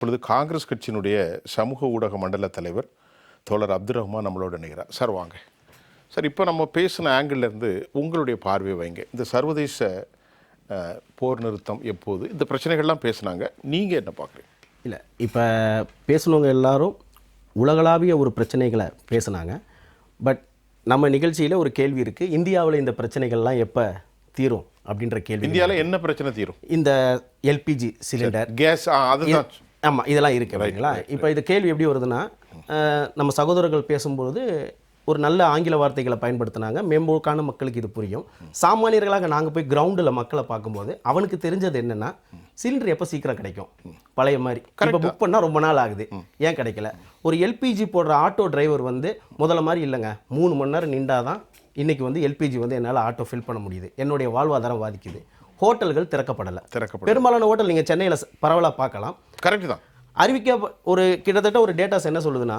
இப்பொழுது காங்கிரஸ் கட்சியினுடைய சமூக ஊடக மண்டல தலைவர் தோழர் அப்துல் ரஹ்மான் நம்மளோட நினைக்கிறார். சார் வாங்க சார். இப்போ நம்ம பேசின ஆங்கிள்லேருந்து உங்களுடைய பார்வை வைங்க. இந்த சர்வதேச போர் நிறுத்தம் எப்போது, இந்த பிரச்சனைகள்லாம் பேசுனாங்க, நீங்கள் என்ன பார்க்குறீங்க? இல்லை, இப்போ பேசுனவங்க எல்லாரும் உலகளாவிய ஒரு பிரச்சனைகளை பேசுனாங்க. பட் நம்ம நிகழ்ச்சியில் ஒரு கேள்வி இருக்குது, இந்தியாவில் இந்த பிரச்சனைகள்லாம் எப்போ தீரும் அப்படின்ற கேள்வி. இந்தியாவில் என்ன பிரச்சனை தீரும்? இந்த எல்பிஜி சிலிண்டர், கேஸ், அதுதான். ஆமாம், இதெல்லாம் இருக்குது இல்லைங்களா? இப்போ இது கேள்வி எப்படி வருதுன்னா, நம்ம சகோதரர்கள் பேசும்போது ஒரு நல்ல ஆங்கில வார்த்தைகளை பயன்படுத்தினாங்க. மேம்போக்கான மக்களுக்கு இது புரியும். சாமானியர்களாக நாங்கள் போய் கிரவுண்டில் மக்களை பார்க்கும்போது அவனுக்கு தெரிஞ்சது என்னென்னா, சிலிண்டர் எப்போ சீக்கிரம் கிடைக்கும், பழைய மாதிரி இப்போ புக் பண்ணால் ரொம்ப நாள் ஆகுது, ஏன் கிடைக்கல? ஒரு எல்பிஜி போடுற ஆட்டோ டிரைவர் முதல்ல மாதிரி இல்லைங்க, 3 மணி நேரம் நின்றாதான் இன்றைக்கி எல்பிஜி என்னால் ஆட்டோ ஃபில் பண்ண முடியுது, என்னுடைய வாழ்வாதாரம் பாதிக்குது. ஹோட்டல்கள் திறக்கப்படலை. பெரும்பாலான ஹோட்டல் நீங்கள் சென்னையில் பரவலாக பார்க்கலாம். கரெக்டு தான். ஒரு கிட்டத்தட்ட ஒரு டேட்டாஸ் என்ன சொல்லுதுன்னா,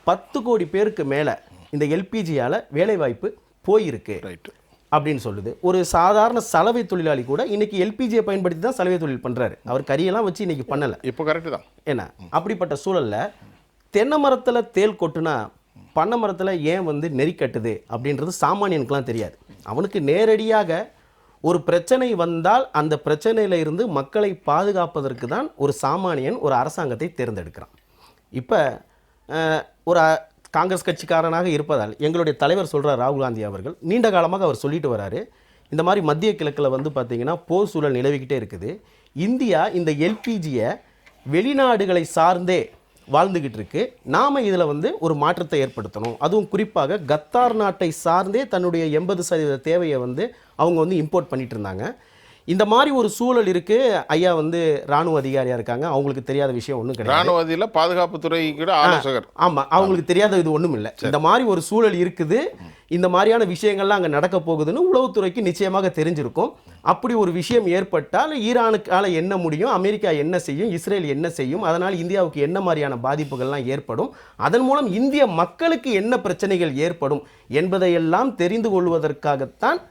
10 கோடி பேருக்கு மேலே இந்த எல்பிஜியால் வேலைவாய்ப்பு போயிருக்கு அப்படின்னு சொல்லுது. ஒரு சாதாரண சலவை தொழிலாளி கூட இன்னைக்கு எல்பிஜியை பயன்படுத்தி தான் சலவை தொழில் பண்ணுறாரு. அவர் கரியெல்லாம் வச்சு இன்னைக்கு பண்ணலை. இப்போ கரெக்டு தான். ஏன்னா அப்படிப்பட்ட சூழலில் தென்னை மரத்தில் தேல் கொட்டுனா பனை மரத்தில் ஏன் நெறி கட்டுது அப்படின்றது சாமானியனுக்குலாம் தெரியாது. அவனுக்கு நேரடியாக ஒரு பிரச்சனை வந்தால் அந்த பிரச்சனையில் இருந்து மக்களை பாதுகாப்பதற்கு தான் ஒரு சாமானியன் ஒரு அரசாங்கத்தை தேர்ந்தெடுக்கிறான். இப்போ ஒரு காங்கிரஸ் கட்சிக்காரனாக இருப்பதால் எங்களுடைய தலைவர் சொல்கிறார், ராகுல் காந்தி அவர்கள் நீண்ட காலமாக அவர் சொல்லிட்டு வராரு, இந்த மாதிரி மத்திய கிழக்கில் பார்த்திங்கன்னா போர் சூழல் நிலவிக்கிட்டே இருக்குது. இந்தியா இந்த எல்பிஜியை வெளிநாடுகளை சார்ந்தே வாழ்ந்துக்கிட்டு இருக்கு. நாம் இதில் ஒரு மாற்றத்தை ஏற்படுத்தணும். அதுவும் குறிப்பாக கத்தார் நாட்டை சார்ந்தே தன்னுடைய 80% தேவையை அவங்க இம்போர்ட் பண்ணிட்டு இருந்தாங்க. இந்த மாதிரி ஒரு சூழல் இருக்குது. ஐயா ராணுவ அதிகாரியாக இருக்காங்க, அவங்களுக்கு தெரியாத விஷயம் ஒன்றும் கிடையாது. ராணுவத்தில் பாதுகாப்புத்துறை கூட ஆலோசகர். ஆமாம், அவங்களுக்கு தெரியாத இது ஒன்றும் இல்லை. இந்த மாதிரி ஒரு சூழல் இருக்குது, இந்த மாதிரியான விஷயங்கள்லாம் அங்கே நடக்க போகுதுன்னு உளவுத்துறைக்கு நிச்சயமாக தெரிஞ்சிருக்கும். அப்படி ஒரு விஷயம் ஏற்பட்டால் ஈரானுக்கால என்ன முடியும், அமெரிக்கா என்ன செய்யும், இஸ்ரேல் என்ன செய்யும், அதனால் இந்தியாவுக்கு என்ன மாதிரியான பாதிப்புகள்லாம் ஏற்படும், அதன் மூலம் இந்திய மக்களுக்கு என்ன பிரச்சனைகள் ஏற்படும் என்பதையெல்லாம் தெரிந்து கொள்வதற்காகத்தான்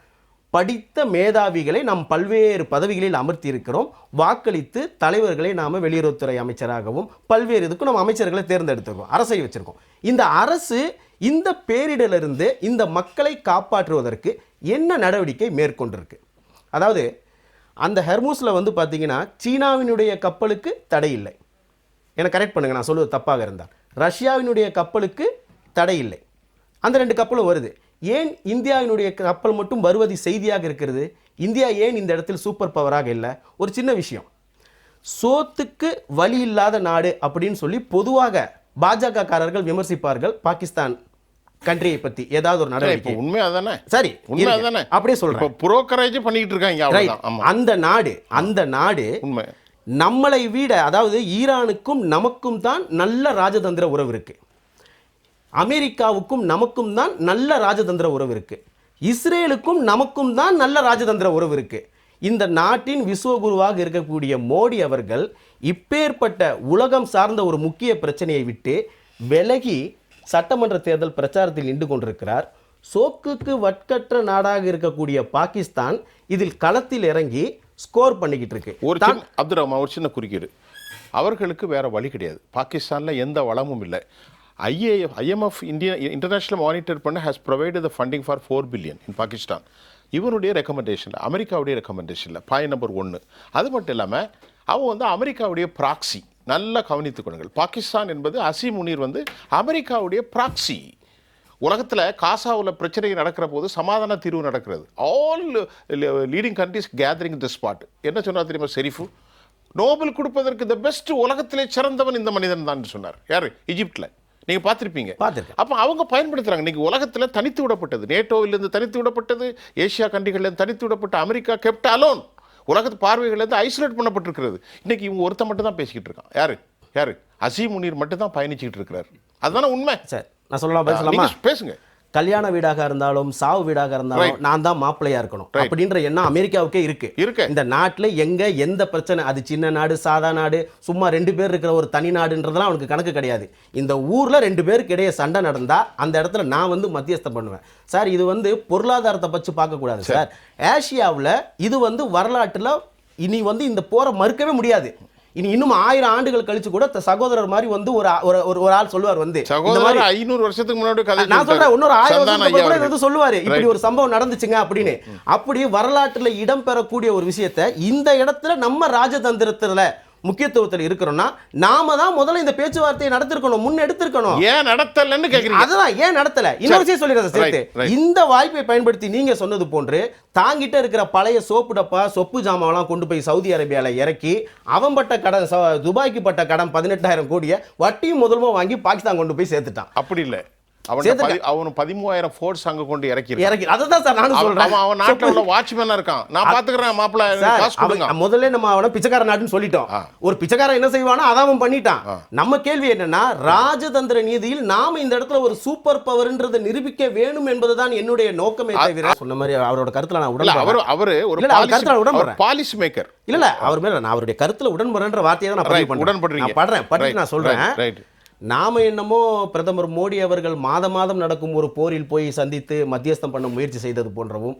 படித்த மேதாவிகளை நாம் பல்வேறு பதவிகளில் அமர்த்தி இருக்கிறோம். வாக்களித்து தலைவர்களை நாம் வெளியுறவுத்துறை அமைச்சராகவும் பல்வேறு இதுக்கும் நம்ம அமைச்சர்களை தேர்ந்தெடுத்துருக்கோம், அரசை வச்சுருக்கோம். இந்த அரசு இந்த பேரிடலிருந்து இந்த மக்களை காப்பாற்றுவதற்கு என்ன நடவடிக்கை மேற்கொண்டிருக்கு? அதாவது அந்த ஹெர்மூஸில் பார்த்தீங்கன்னா சீனாவினுடைய கப்பலுக்கு தடை இல்லை. எனக்கு கரெக்ட் பண்ணுங்கள், நான் சொல்லுவது தப்பாக இருந்தால். ரஷ்யாவினுடைய கப்பலுக்கு தடை இல்லை. அந்த 2 கப்பலும் வருது. ஏன் இந்தியாவினுடைய கப்பல் மட்டும் வருவது செய்தியாக இருக்கிறது? இந்தியா ஏன் இந்த இடத்தில் சூப்பர் பவராக இல்லை? ஒரு சின்ன விஷயம், சோத்துக்கு வழி இல்லாத நாடு அப்படின்னு சொல்லி பொதுவாக பாஜக காரர்கள் விமர்சிப்பார்கள் பாகிஸ்தான் கண்ட்ரியை பற்றி ஏதாவது ஒரு நடவடிக்கை. உண்மை அதானே? சரி, அப்படியே சொல்றேன், புரோக்கரேஜ் பண்ணிட்டு இருக்காங்க. அந்த நாடு உண்மை நம்மளை விட, அதாவது ஈரானுக்கும் நமக்கும் தான் நல்ல ராஜதந்திர உறவு இருக்கு. அமெரிக்காவுக்கும் நமக்கும் தான் நல்ல ராஜதந்திர உறவு இருக்கு. இஸ்ரேலுக்கும் நமக்கும் தான் நல்ல ராஜதந்திர உறவு இருக்கு. இந்த நாட்டின் விஸ்வகுருவாக இருக்கக்கூடிய மோடி அவர்கள் இப்பேற்பட்ட உலகம் சார்ந்த ஒரு முக்கிய பிரச்சனையை விட்டு விலகி சட்டமன்ற தேர்தல் பிரச்சாரத்தில் நின்று கொண்டிருக்கிறார். சோக்குக்கு வட்கற்ற நாடாக இருக்கக்கூடிய பாகிஸ்தான் இதில் களத்தில் இறங்கி ஸ்கோர் பண்ணிக்கிட்டு இருக்கு. அப்துல் ரஹ்மான், ஒரு சின்ன குறுக்கீடு, அவர்களுக்கு வேற வழி கிடையாது. பாகிஸ்தானில் எந்த வளமும் இல்லை. IMF இன்டர்நேஷனல் மானிட்டர் பண்ண has provided the funding for 4 billion இன் பாகிஸ்தான். இவனுடைய ரெக்கமெண்டேஷனில், அமெரிக்காவுடைய ரெக்கமெண்டேஷனில் பாயிண்ட் நம்பர் 1. அது மட்டும் இல்லாமல் அவன் அமெரிக்காவுடைய ப்ராக்சி. நல்லா கவனித்துக் கொள்ளுங்கள், பாகிஸ்தான் என்பது அசீம் முனீர் அமெரிக்காவுடைய ப்ராக்சி. உலகத்தில் காசாவில் பிரச்சனை நடக்கிற போது சமாதான தீர்வு நடக்கிறது. ஆல் லீடிங் கண்ட்ரிஸ் கேதரிங் தி ஸ்பாட். என்ன சொன்னார் தெரியுமா ஷெரீஃபு? நோபல் கொடுப்பதற்கு த பெஸ்ட், உலகத்திலே சிறந்தவன் இந்த மனிதன் தான் சொன்னார். யார்? ஈஜிப்டில். நீங்கள் பார்த்துருப்பீங்க. அப்போ அவங்க பயன்படுத்துகிறாங்க. இன்றைக்கி உலகத்தில் தனித்து விடப்பட்டது, நேட்டோவிலிருந்து தனித்து விடப்பட்டது, ஏஷியா கண்ட்ரிகளிலிருந்து தனித்து விடப்பட்ட அமெரிக்கா கெப்ட் அலோன், உலகத்து பார்வைகளிலிருந்து ஐசோலேட் பண்ணப்பட்டிருக்கிறது. இன்றைக்கி இவங்க ஒருத்த மட்டும் தான் பேசிக்கிட்டு இருக்கான். யார்? அசீம் முனீர் மட்டும் தான் பயணிச்சுக்கிட்டு இருக்கிறார். அதுதானே உண்மை. சார், நான் சொல்லலாம், பேசுங்க. கல்யாண வீடாக இருந்தாலும் சாவு வீடாக இருந்தாலும் நான் தான் மாப்பிள்ளையா இருக்கணும் அப்படின்ற எண்ணம் அமெரிக்காவுக்கே இருக்கு. இந்த நாட்டில் எந்த பிரச்சனை, அது சின்ன நாடு சாதா நாடு, சும்மா 2 பேர் இருக்கிற ஒரு தனி நாடுன்றதெல்லாம் அவனுக்கு கணக்கு கிடையாது. இந்த ஊரில் 2 பேருக்கு இடையே சண்டை நடந்தா அந்த இடத்துல நான் மத்தியஸ்தம் பண்ணுவேன். சார், இது பொருளாதாரத்தை பற்றி பார்க்கக்கூடாது சார். ஆசியாவில் இது வரலாற்றில் இனி இந்த போரை மறுக்கவே முடியாது. இனி இன்னும் 1000 ஆண்டுகள் கழிச்சு கூட சகோதரர் மாதிரி வந்து ஒரு ஆள் சொல்லுவார் வந்து இந்த மாதிரி 500 வருஷத்துக்கு முன்னாடி கதை நான் சொல்றேன் இன்னொரு 1000 வருஷத்துக்கு கூட ஐயா வந்து சொல்லுவாரு இப்படி ஒரு சம்பவம் நடந்துச்சுங்க அப்படின்னு. அப்படி வரலாற்றுல இடம்பெறக்கூடிய ஒரு விஷயத்தை இந்த இடத்துல நம்ம ராஜதந்திரத்துல முக்கியத்துவத்தில் இருக்கிறோம்னா நாம தான் முதல்ல இந்த பேச்சுவார்த்தையை நடத்திருக்கணும், முன்னெடுத்திருக்கணும். ஏன் நடத்தலன்னு கேக்குறீங்க. அதுதான் ஏன் நடத்தல. இன்னொரு விஷயம் சொல்லிடுறேன் சேர்த்து, இந்த வாய்ப்பை பயன்படுத்தி நீங்க சொன்னது போன்று தாங்கிட்ட இருக்கிற பழைய சோப்பு டப்பா சொப்பு ஜாமான்லாம் கொண்டு போய் சவுதி அரேபியால இறக்கி அவன் பட்ட கடன் துபாய்க்கு பட்ட கடன் 18,000 கோடியை வட்டியும் முதலுமா வாங்கி பாகிஸ்தான் கொண்டு போய் சேர்த்துட்டான். அப்படி இல்லை, அவன் 13,000 ஃபோர்ஸ் அங்க கொண்டு இறக்கி. அதுதான் சார் நானும் சொல்றேன். அவன் நாட்டுல உள்ள வாட்ச்மேனா இருக்கான், நான் பாத்துக்கிறேன் மாப்பிள்ள காசு கொடுங்க. முதல்ல நம்ம அவன பிச்சைக்கார நாடுன்னு சொல்லிட்டோம். ஒரு பிச்சைக்காரன் என்ன செய்வானோ அதான் அவன் பண்ணிட்டான். நம்ம கேள்வி என்னன்னா, ராஜதந்திர நீதியில் நாம இந்த இடத்துல ஒரு சூப்பர் பவர்ன்றதை நிரூபிக்க வேணும் என்பதுதான் என்னுடைய நோக்கமே தவிர சொன்ன மாதிரி அவரோட கருத்துல நான் உடன்படுறேன். அவரு ஒரு பாலிசி மேக்கர் இல்ல அவர் மேல நான் அவருடைய கருத்துல உடன்படுறேன்ற வார்த்தையை தான் நான் பண்றேன். நான் சொல்றேன், நாம என்னமோ பிரதமர் மோடி அவர்கள் மாதம் நடக்கும் ஒரு போரில் போய் சந்தித்து மத்தியஸ்தம் பண்ண முயற்சி செய்தது போன்றவும்,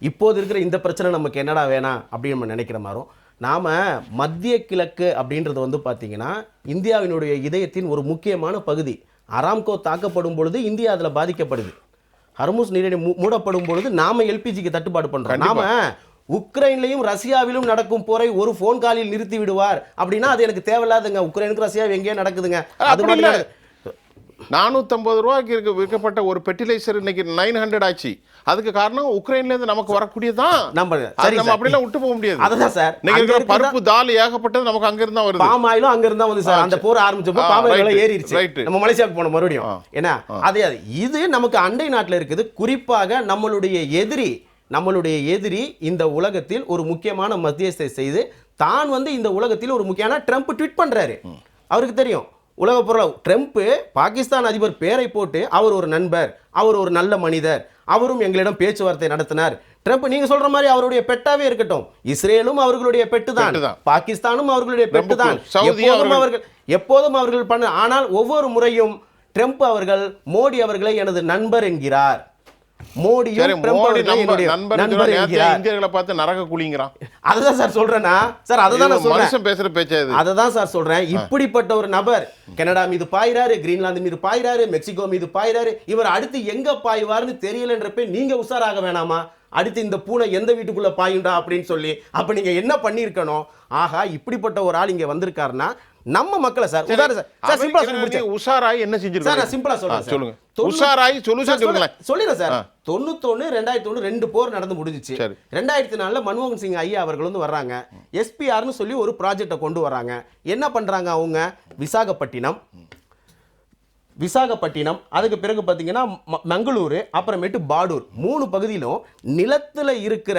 இப்போது இருக்கிற இந்த பிரச்சனை நமக்கு என்னடா வேணாம் அப்படின்னு நம்ம நினைக்கிற மாதிரும், நாம மத்திய கிழக்கு அப்படின்றது வந்து பார்த்தீங்கன்னா இந்தியாவினுடைய இதயத்தின் ஒரு முக்கியமான பகுதி. அராம்கோ தாக்கப்படும் பொழுது இந்தியா அதில் பாதிக்கப்படுது. ஹர்முஸ் நீரிணை மூடப்படும் பொழுது நாம எல்பிஜிக்கு தட்டுப்பாடு பண்றோம். நாம உக்ரைன்லையும் ரஷ்யாவிலும் நடக்கும் போரை ஒரு போன் காலில் நிறுத்தி விடுவார் அப்படின்னா அது எனக்கு தேவையில்லாதுங்க. உக்ரைனுக்கு ரஷ்யா எங்கேயோ நடக்குதுங்க. அது இல்ல, 450 ரூபாய்க்கு விற்கப்பட்ட ஒரு ஃபெர்டிலைசர் இன்னைக்கு 900 ஆச்சு. அதுக்கு காரணம் உக்ரைன்ல இருந்து நமக்கு வரக்கூடியதான். நம்ம அப்படிலாம் விட்டு போக முடியாது. அதுதான் சார், நீங்க இருக்கிற பருப்பு தால் ஏகப்பட்டது நமக்கு அங்க இருந்தா வருது. பாம் ஆயிலும் அங்க இருந்தா வந்து சார், அந்த போர் ஆரம்பிச்சப்போ பாம் ஆயில் விலை ஏறிடுச்சு. நம்ம மலேசியாவுக்கு போன மறுபடியும் என்ன அதே இது நமக்கு அண்டை நாட்டுல இருக்குது. குறிப்பாக நம்மளுடைய எதிரி இந்த உலகத்தில் ஒரு முக்கியமான மத்தியஸ்தை செய்து தான் வந்து இந்த உலகத்தில் ஒரு முக்கியமான ட்ரம்ப் ட்வீட் பண்றாரு. அவருக்கு தெரியும் உலக பொருள் ட்ரம்ப் பாகிஸ்தான் அதிபர் பேரை போட்டு அவர் ஒரு நண்பர், அவர் ஒரு நல்ல மனிதர், அவரும் எங்களிடம் பேச்சுவார்த்தை நடத்தினார். ட்ரம்ப் நீங்க சொல்ற மாதிரி அவருடைய பெட்டாவே இருக்கட்டும், இஸ்ரேலும் அவர்களுடைய பெட்டு தான், பாகிஸ்தானும் அவர்களுடைய பெட்டு தான், எப்போதும் அவர்கள் பண்ண. ஆனால் ஒவ்வொரு முறையும் ட்ரம்ப் அவர்கள் மோடி அவர்களை எனது நண்பர் என்கிறார். இந்தியர்களை பார்த்து நரக குழிங்கிறான். அதுதான் சார் சொல்றேன்னா சார், அதுதான் மனுஷன் பேசுற பேச்சு. அதுதான் சார் சொல்றேன். இப்படிப்பட்ட ஒரு நபர் கனடா மீது பாய்றாரு, கிரீன்லாந்து மீது பாய்றாரு, மெக்சிகோ மீது பாய்றாரு. இவர் அடுத்து எங்க பாய்வார்னு தெரியலன்றப்ப நீங்க உஷாராக வேணாமா? அடுத்து இந்த பூனை எந்த வீட்டுக்குள்ள பாயுண்டா அப்படின்னு சொல்லி அப்ப நீங்க என்ன பண்ணிருக்கணும்? ஆஹா, இப்படிப்பட்ட ஒரு ஆள் இங்க வந்திருக்காருன்னா நம்ம மக்களை சார் சார் சிம்பிளா சொல்லி உஷாராய் என்ன செஞ்சிருக்காங்க சார்? நான் சிம்பிளா சொல்றேன், சொல்லுங்க. உஷாராய் சொல்லுங்க சொல்லிடுறேன் சார். 91 2001 2 போர் நடந்து முடிஞ்சிச்சு. 2004 மன்மோகன் சிங் ஐயா அவர்கள் வந்து வர்றாங்க. எஸ்பிஆர்னு சொல்லி ஒரு ப்ராஜெக்டை கொண்டு வராங்க. என்ன பண்றாங்க அவங்க? விசாகப்பட்டினம் அதுக்கு பிறகு பார்த்தீங்கன்னா மங்களூரு, அப்புறமேட்டு பாடூர், 3 பகுதியிலும் நிலத்தில் இருக்கிற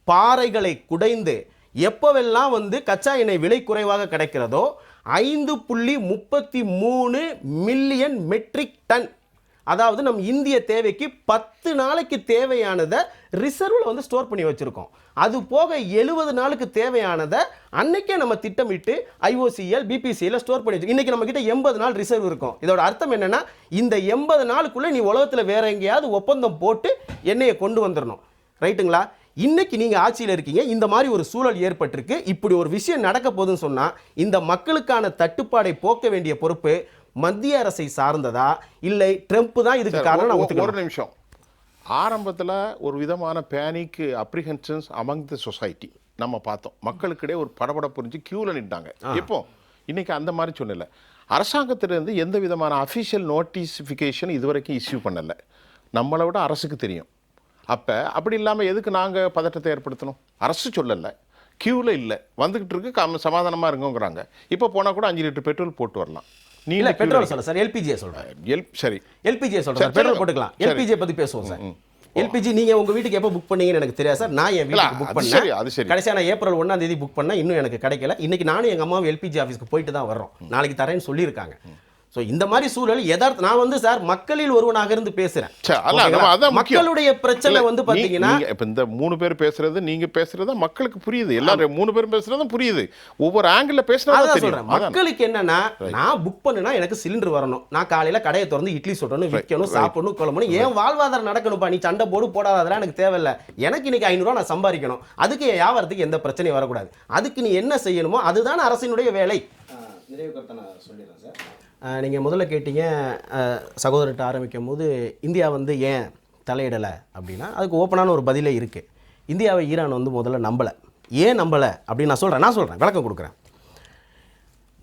பாறைகளை குடைந்து எப்போவெல்லாம் வந்து கச்சா எண்ணெய் விலை குறைவாக கிடைக்கிறதோ 5.33 மில்லியன் மெட்ரிக் டன், அதாவது நம் இந்திய தேவைக்கு 10 நாளைக்கு தேவையானதை ரிசர்வில் வந்து ஸ்டோர் பண்ணி வச்சுருக்கோம். அது போக 70 நாளுக்கு தேவையானதை அன்னைக்கே நம்ம திட்டமிட்டு ஐஓசிஎல் பிபிசியில் ஸ்டோர் பண்ணி வச்சு இன்றைக்கி நம்மக்கிட்ட 80 நாள் ரிசர்வ் இருக்கும். இதோட அர்த்தம் என்னென்னா, இந்த 80 நாளுக்குள்ளே நீ உலகத்தில் வேற எங்கேயாவது ஒப்பந்தம் போட்டு எண்ணெயை கொண்டு வந்துடணும். ரைட்டுங்களா? இன்னைக்கு நீங்க ஆட்சியில் இருக்கீங்க, இந்த மாதிரி ஒரு சூழல் ஏற்பட்டிருக்கு, இப்படி ஒரு விஷயம் நடக்க போகுதுன்னு சொன்னா இந்த மக்களுக்கான தட்டுப்பாடை போக்க வேண்டிய பொறுப்பு மத்திய அரசை சார்ந்ததா இல்லை ட்ரம்ப் தான் இதுக்கு காரணம்? ஒரு நிமிஷம். ஆரம்பத்தில் ஒரு விதமான பேனிக் அப்ரிஹென்ஷன்ஸ் அமங் தி சொசைட்டி நம்ம பார்த்தோம். மக்களுக்கிடையே ஒரு படபட புரிஞ்சு கியூவில் நின்றாங்க. இப்போ இன்னைக்கு அந்த மாதிரி சொன்னல. அரசாங்கத்திலிருந்து எந்த விதமான அஃபிஷியல் நோட்டிஃபிகேஷன் இதுவரைக்கும் இஷ்யூ பண்ணலை. நம்மளை விட அரசுக்கு தெரியும். அப்படி இல்லாமல் எதுக்கு நாங்கள் பதட்டத்தை ஏற்படுத்தணும்? அரசு சொல்லலை, கியூவில் இல்லை, வந்துக்கிட்டு இருக்கு, சமாதானமாக இருங்கங்கிறாங்க. இப்போ போனால் கூட 5 லிட்டர் பெட்ரோல் போட்டு வரலாம். நீ பெட்ரோல் சொல்ல சார், எல்பிஜியை சொல்கிறேன். சரி, எல்பிஜியை சொல்கிறேன், பெட்ரோல் போட்டுக்கலாம். எல்பிஜியை பற்றி பேசுவோம் சார். எல்பிஜி நீங்கள் உங்கள் வீட்டுக்கு எப்போ புக் பண்ணீங்கன்னு எனக்கு தெரியாது சார். நான் என் வீட்டுக்கு புக் பண்ணேன். அது சரி, கடைசியாக நான் ஏப்ரல் 1ஆம் தேதி புக் பண்ணேன், இன்னும் எனக்கு கிடைக்கல. இன்னைக்கு நானும் எங்கள் அம்மாவும் எல்பிஜி ஆஃபீஸ்க்கு போயிட்டு தான் வர்றோம். நாளைக்கு தரேன்னு சொல்லியிருக்காங்க. ஸோ இந்த மாதிரி சூழல் நான் வந்து சார் மக்களில் ஒருவனாக இருந்து பேசுறேன். சரி, அல்ல, நம்ம அதான் முக்கியம். மக்களுடைய பிரச்சனை வந்து பாத்தீங்கன்னா இப்ப இந்த 3 பேர் பேசுறது நீங்க பேசுறது மக்களுக்கு புரியுது, எல்லாரும் 3 பேரும் பேசுறதும் புரியுது, ஒவ்வொரு ஆங்கிள் பேசுறதா தெரியும். மக்களுக்கு என்னன்னா, நான் புக் பண்ணுனா எனக்கு சிலிண்டர் வரணும், நான் காலையில கடையை திறந்து இட்லி சுடணும், விற்கணும், சாப்பிடணும், குழம்பணும், ஏன் வாழ்வாதாரம் நடக்கணும்ப்பா, நீ சண்டை போடு போடாதெல்லாம் எனக்கு தேவையில்லை, எனக்கு இன்னைக்கு 500 ரூபா நான் சம்பாதிக்கணும், அதுக்கு என் வியாபாரத்துக்கு எந்த பிரச்சனையும் வரக்கூடாது, அதுக்கு நீ என்ன செய்யணுமோ அதுதான் அரசினுடைய வேலை. நிறைய கருத்தை நான் சொல்லிடுறேன் சார். நீங்கள் முதல்ல கேட்டீங்க சகோதரர்கிட்ட ஆரம்பிக்கும் போது இந்தியா வந்து ஏன் தலையிடலை அப்படின்னா, அதுக்கு ஓப்பனான ஒரு பதிலே இருக்குது. இந்தியாவை ஈரான் வந்து முதல்ல நம்பலை. ஏன் நம்பலை அப்படின்னு நான் சொல்கிறேன், விளக்கம் கொடுக்குறேன்.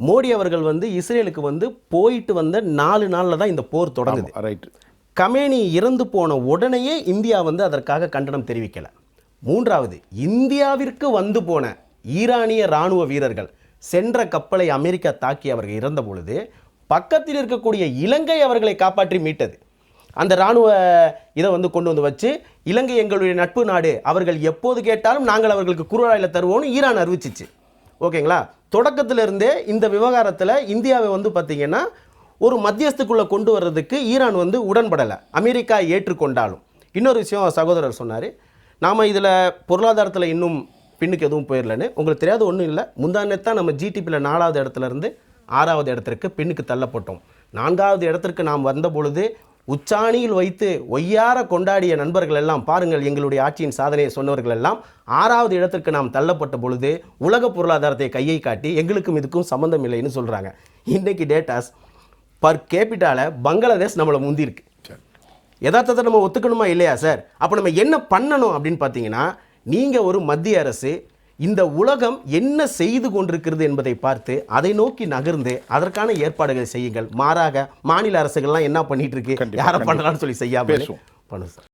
மோடி அவர்கள் வந்து இஸ்ரேலுக்கு வந்து போயிட்டு வந்த 4 நாளில் தான் இந்த போர் தொடங்குது. ரைட். கமேனி இறந்து போன உடனேயே இந்தியா வந்து அதற்காக கண்டனம் தெரிவிக்கலை. 3வது, இந்தியாவிற்கு வந்து போன ஈரானிய இராணுவ வீரர்கள் சென்ற கப்பலை அமெரிக்கா தாக்கி அவர்கள் இறந்த பொழுது பக்கத்தில் இருக்கக்கூடிய இலங்கை அவர்களை காப்பாற்றி மீட்டது. அந்த இராணுவ இதை வந்து கொண்டு வந்து வச்சு, இலங்கை எங்களுடைய நட்பு நாடு, அவர்கள் எப்போது கேட்டாலும் நாங்கள் அவர்களுக்கு குறுவாயில் தருவோம்னு ஈரான் அறிவிச்சிச்சு. ஓகேங்களா? தொடக்கத்திலிருந்தே இந்த விவகாரத்தில் இந்தியாவை வந்து பார்த்திங்கன்னா ஒரு மத்தியஸ்துக்குள்ளே கொண்டு வர்றதுக்கு ஈரான் வந்து உடன்படலை, அமெரிக்கா ஏற்றுக்கொண்டாலும். இன்னொரு விஷயம் சகோதரர் சொன்னார், நாம் இதில் பொருளாதாரத்தில் இன்னும் பின்னுக்கு எதுவும் போயிடலன்னு. உங்களுக்கு தெரியாத ஒன்றும் இல்லை, முந்தானத்தான் நம்ம ஜிடிபியில் 4வது இடத்துலேருந்து 6வது இடத்திற்கு பின்னுக்கு தள்ளப்பட்டோம். 4வது இடத்திற்கு நாம் வந்த பொழுது உச்சாணியில் வைத்து ஒய்யார கொண்டாடிய நண்பர்கள் எல்லாம் பாருங்கள், எங்களுடைய ஆட்சியின் சாதனையை சொன்னவர்கள் எல்லாம் 6வது இடத்திற்கு நாம் தள்ளப்பட்ட பொழுது உலக பொருளாதாரத்தை கையை காட்டி எங்களுக்கும் இதுக்கும் சம்மந்தம் இல்லைன்னு சொல்கிறாங்க. இன்றைக்கி டேட்டாஸ் பர் கேபிட்டால பங்களாதேஷ் நம்மளை முந்திருக்கு. யதார்த்தத்தை நம்ம ஒத்துக்கணுமா இல்லையா சார்? அப்போ நம்ம என்ன பண்ணணும் அப்படின்னு பார்த்தீங்கன்னா, நீங்கள் ஒரு மத்திய அரசு இந்த உலகம் என்ன செய்து கொண்டிருக்கிறது என்பதை பார்த்து அதை நோக்கி நகர்ந்து அதற்கான ஏற்பாடுகளை செய்யுங்கள். மாறாக மாநில அரசுகள்லாம் என்ன பண்ணிட்டு இருக்கு, யாரை பண்ணலாம்னு சொல்லி செய்யாமல் பண்ணும் சார்.